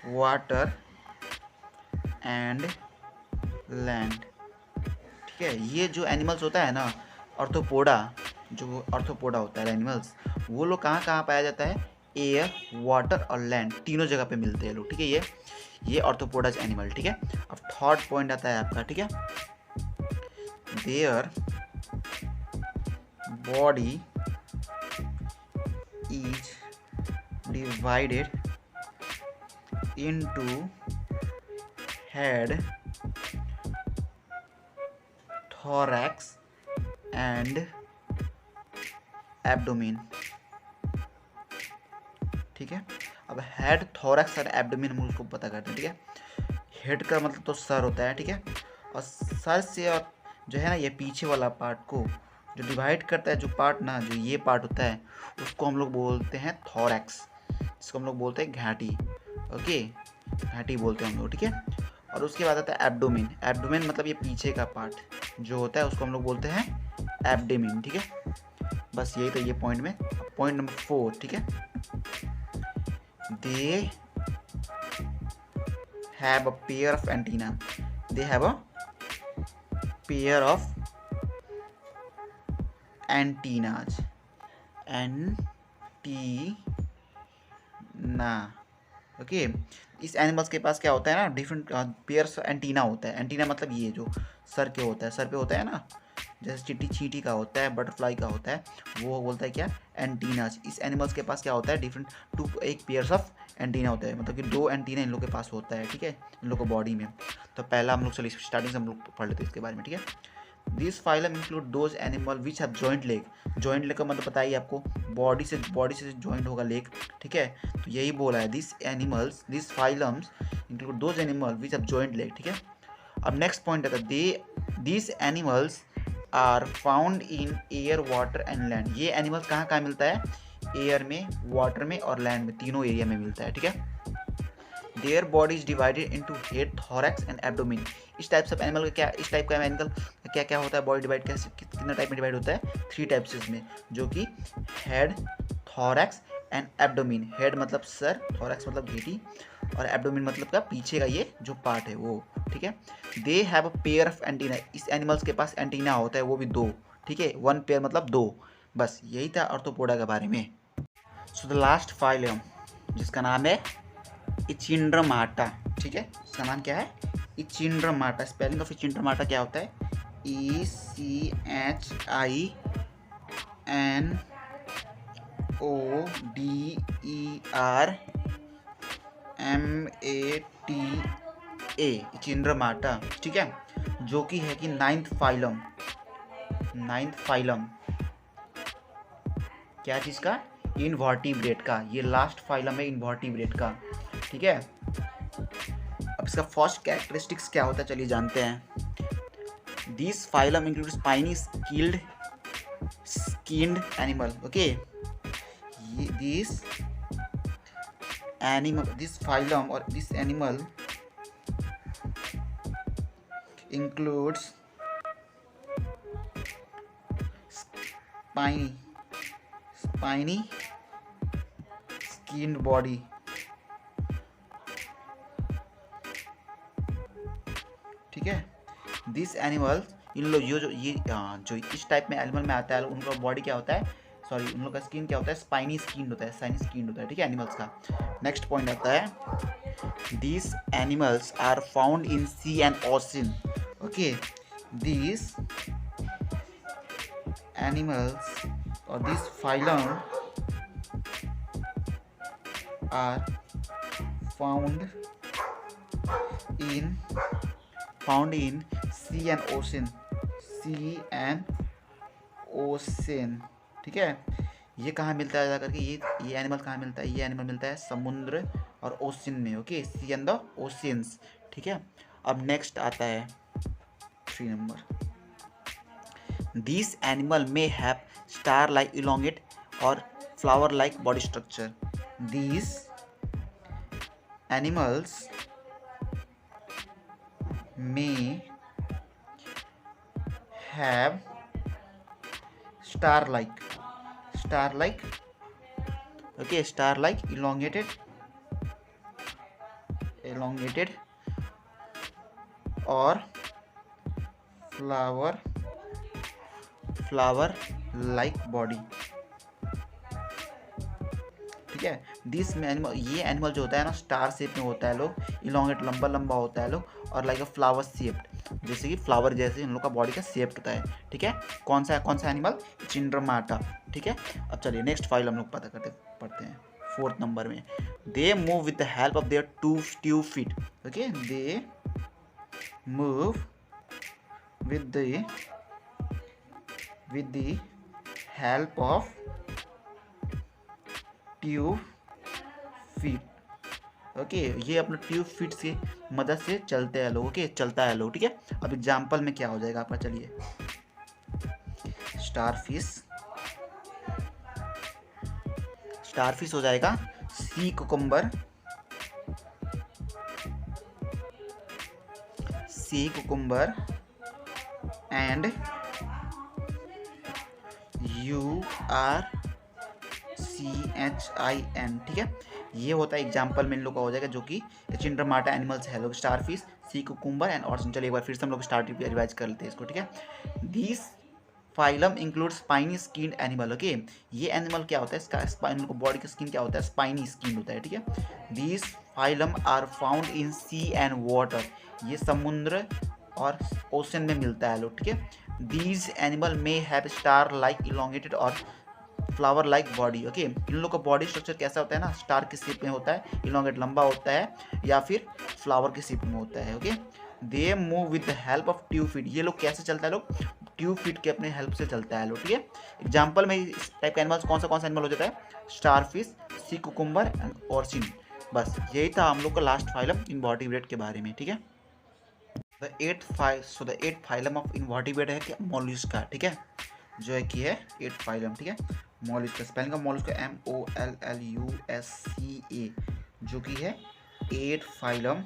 water and land, ठीक है। ये जो एनिमल्स होता है ना, ऑर्थोपोडा, जो ऑर्थोपोडा होता है एनिमल्स, वो लोग कहाँ कहाँ पाया जाता है, एयर, वाटर और लैंड, तीनों जगह पे मिलते हैं लोग, ठीक है। ये ऑर्थोपोडाज एनिमल, ठीक है। अब थर्ड पॉइंट आता है आपका, ठीक है, their body is divided into head, thorax and abdomen, ठीक है। अब हेड, थोरैक्स और एब्डोमेन हम उसको पता करते हैं, ठीक है। हेड का मतलब तो सर होता है, ठीक है, और सर से और जो है ना ये पीछे वाला पार्ट को जो डिवाइड करता है, जो पार्ट ना, जो ये पार्ट होता है, उसको हम लोग बोलते हैं थोरैक्स, इसको हम लोग बोलते हैं घाटी, ओके, घाटी बोलते हैं हम लोग, ठीक है। और उसके बाद आता है एब्डोमेन। एब्डोमेन मतलब ये पीछे का पार्ट जो होता है उसको हम लोग बोलते हैं एब्डोमेन, ठीक है। बस यही था ये पॉइंट में। पॉइंट नंबर 4, ठीक है, they have a pair of antenna. They have a pair of antennas. Antenna, okay. इस एनिमल्स के पास क्या होता है ना, डिफरेंट पेयर्स एंटीना होता है। एंटीना मतलब ये जो सर के होता है, सर पे होता है ना, जैसे चींटी चींटी का होता है, बटरफ्लाई का होता है, वो बोलता है क्या, एंटीनाज। इस एनिमल्स के पास क्या होता है, डिफरेंट एक पेयर्स ऑफ एंटीना होता है, मतलब कि 2 एंटीना इन लोग के पास होता है, ठीक है, इन लोग को बॉडी में। तो पहला हम लोग चलिए स्टार्टिंग से हम लोग पढ़ लेते हैं इसके बारे में, ठीक है। This phylum include those animal which have joint leg. Joint leg का मतलब पता ही आपको, बॉडी से जॉइंट होगा लेग, ठीक है। तो यही बोला है, this animals, this phylums include those animal which have joint leg, ठीक है। अब नेक्स्ट पॉइंट आता है, this animals are found in air, water and land. ये एनिमल्स कहाँ कहाँ मिलता है, एयर में, वाटर में और लैंड में, तीनों एरिया में मिलता है, ठीक है। Their body is divided into head, thorax and abdomen. इस टाइप ऑफ एनिमल का क्या, इस टाइप का एनिमल क्या क्या होता है, बॉडी डिवाइड कैसे, कितना टाइप में डिवाइड होता है, 3 टाइप्स इसमें, जो कि head, thorax and abdomen. Head मतलब सर, थॉरैक्स मतलब घेटी, और एब्डोमेन मतलब का पीछे का ये जो पार्ट है वो, ठीक है। They have a pair of antenna. इस एनिमल्स के पास एंटीना होता है, वो भी 2, ठीक है। 1 पेयर मतलब 2। बस यही था आर्थ्रोपोडा के बारे में। सो द लास्ट फाइलम जिसका नाम है इचिंड्रमाटा, ठीक है। इसका नाम क्या है, इचिंड्रमाटा। स्पेलिंग ऑफ इचिंड्रमाटा क्या होता है, ECHINODERMATA, इचिंड्रमाटा, ठीक है। जो कि है कि 9th फाइलम क्या चीज़ का, इनवर्टिब्रेट का। ये लास्ट फाइलम है इनवर्टिब्रेट का, ठीक है। अब इसका फर्स्ट कैरेक्टरिस्टिक्स क्या होता है, चलिए जानते हैं। This phylum include spiny skinned animal, okay. This phylum और this animal includes spiny skinned body, ठीक है। दिस एनिमल, इन लोग जो इस टाइप में एनिमल में आता है, उनका बॉडी क्या होता है, सॉरी, उन लोग का स्किन क्या होता है, स्पाइनी स्किन होता है, ठीक है, एनिमल्स का। नेक्स्ट पॉइंट आता है, this animals are found in sea and ocean, okay. This animals or this phylum are found in sea and ocean, ठीक है। ये कहाँ मिलता है जाकर के, ये एनिमल कहाँ मिलता है, ये एनिमल मिलता है समुद्र और ओशन में, okay, sea and the oceans, ठीक है। अब नेक्स्ट आता है 3 नंबर, दिस एनिमल में have star like elongate or flower like body structure. These animals may have star like, okay, star like elongated or flower like body, ठीक है। This animal, ये एनिमल जो होता है ना, स्टार शेप में होता है लोग, इलोंगेट लंबा लंबा होता है लोग, और लाइक अ फ्लावर शेप्ड, जैसे कि फ्लावर जैसे इन लोग का बॉडी का शेप होता है, ठीक है। कौन सा एनिमल, चिंड्रमाटा, ठीक है। अब चलिए नेक्स्ट फाइल हम लोग पढ़ते हैं 4th नंबर में। दे move with the help of there 2 feet, okay. They move with the help of 2 feet, okay. ये अपने 2 feet से मदद से चलते हैं लोग, ओके, चलता है लोग, ठीक है। अब एग्जाम्पल में क्या हो जाएगा आपका, चलिए, स्टारफिश हो जाएगा, सी कुकुम्बर एंड URCHIN, ठीक है। ये होता है एग्जाम्पल में इन लोग का हो जाएगा, जो कि चिंड्रामाटा एनिमल्स है लोग, starfish, sea cucumber and Orson. चलिए एक बार फिर से हम लोग स्टार्ट रिवाइज कर लेते हैं इसको, ठीक है। This phylum include spiny skin animal, okay. ये एनिमल क्या होता है, इसका स्पाइन बॉडी का स्किन क्या होता है, स्पाइनी स्किन होता है, ठीक है। This phylum are found in sea and water, ये समुद्र और ओशन में मिलता है लोग, ठीक है। These animal may have star like elongated और फ्लावर लाइक बॉडी, ओके। इन लोग का बॉडी स्ट्रक्चर कैसा होता है ना, स्टार के शेप में होता है, इलोंगेट लंबा होता है, या फिर फ्लावर के शेप में होता है, okay. They move with the help of tube feet, ये लोग कैसे चलता है लोग, ट्यूब फीट के अपने हेल्प से चलता है लोग, ठीक है। एग्जाम्पल में इस टाइप का एनिमल्स कौन सा एनिमल हो जाता है, स्टारफिश, सी कुकुम्बर एंड ऑर्चिन। बस यही था हम लोग का लास्ट फाइलम इनवर्टिब्रेट के बारे में, ठीक है। The eight phylum of invertebrate है कि मोलस्का, ठीक है, जो है कि है 8 फाइलम, ठीक है। मोलस्का स्पेलिंग का मोलस्का MOLLUSCA, जो कि है 8 फाइलम,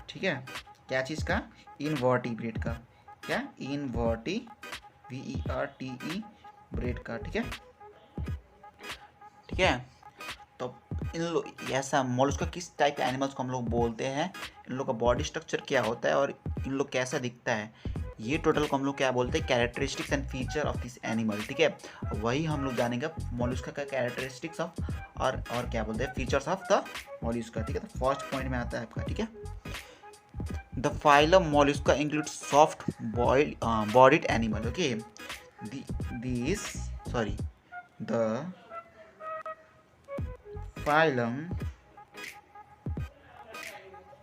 ठीक है। क्या चीज़ का, इनवर्टिब्रेट का, क्या VERTE ब्रेड का, ठीक है, ठीक है। तो इन लोग ऐसा मोलस्का किस टाइप के एनिमल्स को हम लोग बोलते हैं, इन लोग का बॉडी स्ट्रक्चर क्या होता है और इन लोग कैसा दिखता है, ये टोटल को हम लोग क्या बोलते हैं, characteristics and feature of this animal, ठीक है। वही हम लोग जानेंगे मोलस्का का कैरेक्टरिस्टिक्स ऑफ और क्या बोलते हैं, फीचर्स ऑफ द मोलस्का, ठीक है। तो फर्स्ट पॉइंट में आता है आपका, ठीक है, the phylum Mollusca include soft bodied animal, okay. The phylum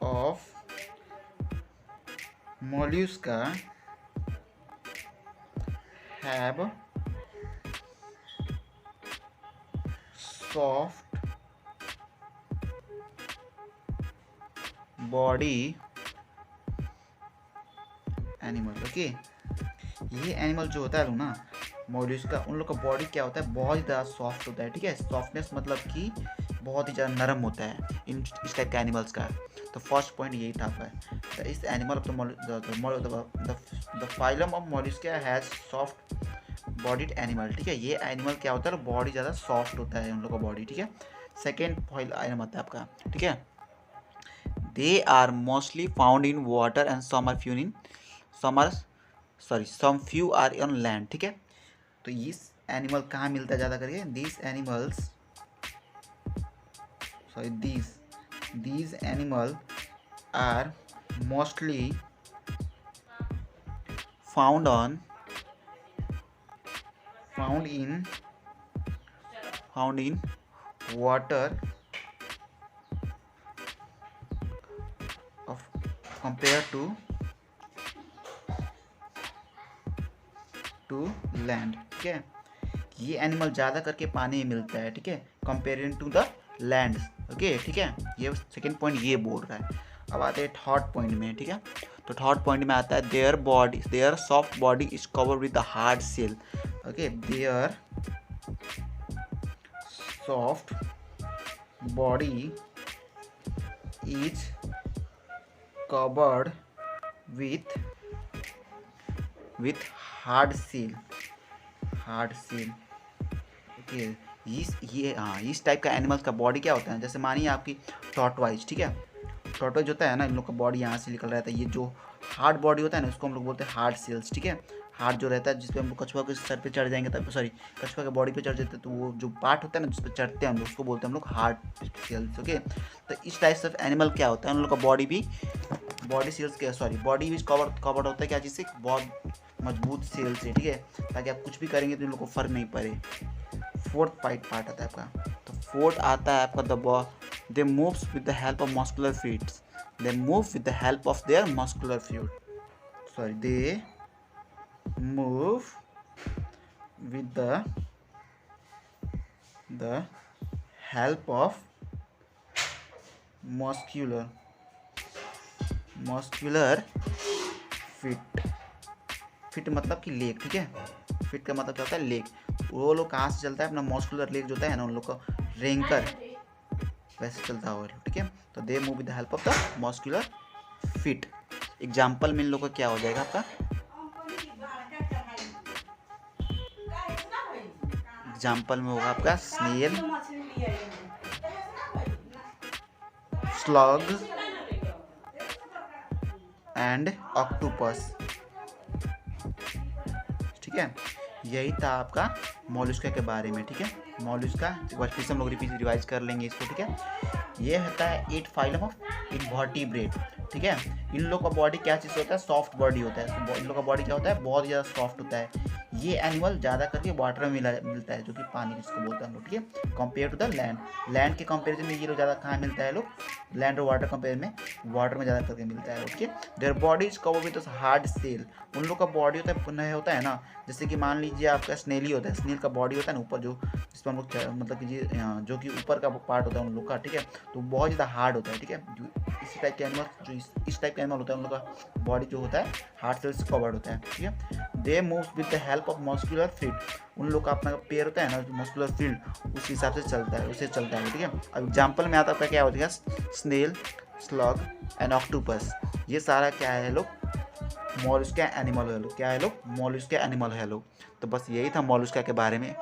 of mollusca have soft body animal, okay. ये एनिमल जो होता है लोग ना मोलस्का, उन लोग का बॉडी क्या होता है, बहुत ही ज़्यादा सॉफ्ट होता है, ठीक है। सॉफ्टनेस मतलब कि बहुत ही ज़्यादा नरम होता है इस टाइप के एनिमल्स का। तो फर्स्ट पॉइंट यही था आपका, तो इस animal of the phylum of Mollusca has soft bodied animal, ठीक है। ये एनिमल क्या होता है, बॉडी ज़्यादा सॉफ्ट होता है उन लोग का बॉडी, ठीक है। सेकेंड पॉइंट आइटम आता है आपका, ठीक है, they are mostly found in water and some few are on land, ठीक है। तो इस एनिमल कहाँ मिलता है ज़्यादा करके, these animal are mostly found in water of compared to land, ठीक है। ये एनिमल ज़्यादा करके पानी में मिलता है, ठीक है, comparing to the land, okay, ठीक है। ये सेकेंड पॉइंट ये बोल रहा है। अब आते हैं थर्ड पॉइंट में, ठीक है। तो थर्ड पॉइंट में आता है their soft body is covered with the hard shell, okay. Their soft body is covered with hard seal, okay. इस टाइप का एनिमल्स का बॉडी क्या होता है, जैसे मानिए आपकी टॉर्टवाइज, ठीक है। टॉर्टवाइज होता है ना, इन लोग का बॉडी यहाँ से निकल रहा था, ये जो हार्ड बॉडी होता है ना, उसको हम लोग बोलते हैं हार्ड सेल्स, ठीक है। हार्ड जो रहता है, जिसपे हम लोग कछुआ के सर पे चढ़ जाएंगे तब, कछुआ के बॉडी पे चढ़ जाते हैं, तो वो जो पार्ट होता है ना जिस पे चढ़ते हैं हम लोग, उसको बोलते हैं हम लोग हार्ड सेल्स, ओके। तो इस टाइप ऑफ एनिमल क्या होता है, उन लोग का बॉडी भी कवर्ड होता है क्या, जिससे बहुत मजबूत सेल से, ठीक है, ताकि आप कुछ भी करेंगे तो इन लोग को फर्क नहीं पड़े। फोर्थ पार्ट आता है आपका, तो फोर्थ आता है आपका they moves with the help of muscular feets, they move with the help of their muscular fluid, they move with the help of muscular feet मतलब कि लेग, ठीक है। फिट का मतलब क्या होता है, लेग। वो लोग कहाँ से चलता है, अपना मस्कुलर लेग जो होता है ना, उन लोग का रेंकर वैसे चलता है, ठीक है। तो दे move with the help of the muscular fit. Example में इन लोग का क्या हो जाएगा आपका, एग्जाम्पल में होगा आपका स्नेल, स्लग एंड ऑक्टोपस। ठीक है, यही था आपका मॉलस्का के बारे में। ठीक है, मॉलस्का एक बार फिर से हम लोग रिवाइज कर लेंगे इसको। ठीक है, ये होता है 8 फाइलम ऑफ इनवर्टिब्रेट। ठीक है, इन लोग का बॉडी क्या चीज़ होता है, सॉफ्ट बॉडी होता है। तो इन लोग का बॉडी क्या होता है, बहुत ज़्यादा सॉफ्ट होता है। ये एनिमल ज़्यादा करके वाटर में मिलता है, जो कि पानी जिसको बोलते हैं हम लोग। ठीक है, compare to the land, land के कंपेरिजन में ये लोग ज़्यादा कहाँ मिलता है, लोग लैंड और वाटर कंपेयर में वाटर में ज़्यादा करके मिलता है। ठीक है, their body is cover with hard shell. उन लोग का बॉडी होता है ना, जैसे कि मान लीजिए आपका स्नेल ही होता है, स्नेल का बॉडी होता है ना ऊपर, जो जिस पर हम लोग मतलब कि जो कि ऊपर का पार्ट होता है उन लोग का। ठीक है, तो बहुत ज़्यादा हार्ड होता है। ठीक है, इसी टाइप के एनिमल, जो इस टाइप के एनिमल होता है उन लोग का बॉडी जो होता है हार्ड सेल से कवर्ड होता है। ठीक है, दे move with the help of muscular field. उन लोग का अपना पैर होता है ना, जो मस्कुलर फील्ड उस हिसाब से चलता है, उससे चलता है। ठीक है, अब एग्जाम्पल में आता है क्या होता है, स्नेल, स्लग एंड ऑक्टोपस। ये सारा क्या है लोग, मॉलस्का एनिमल है लोग। क्या है लोग, मॉलस्का एनिमल है लोग। तो बस यही था मॉलस्का के बारे में।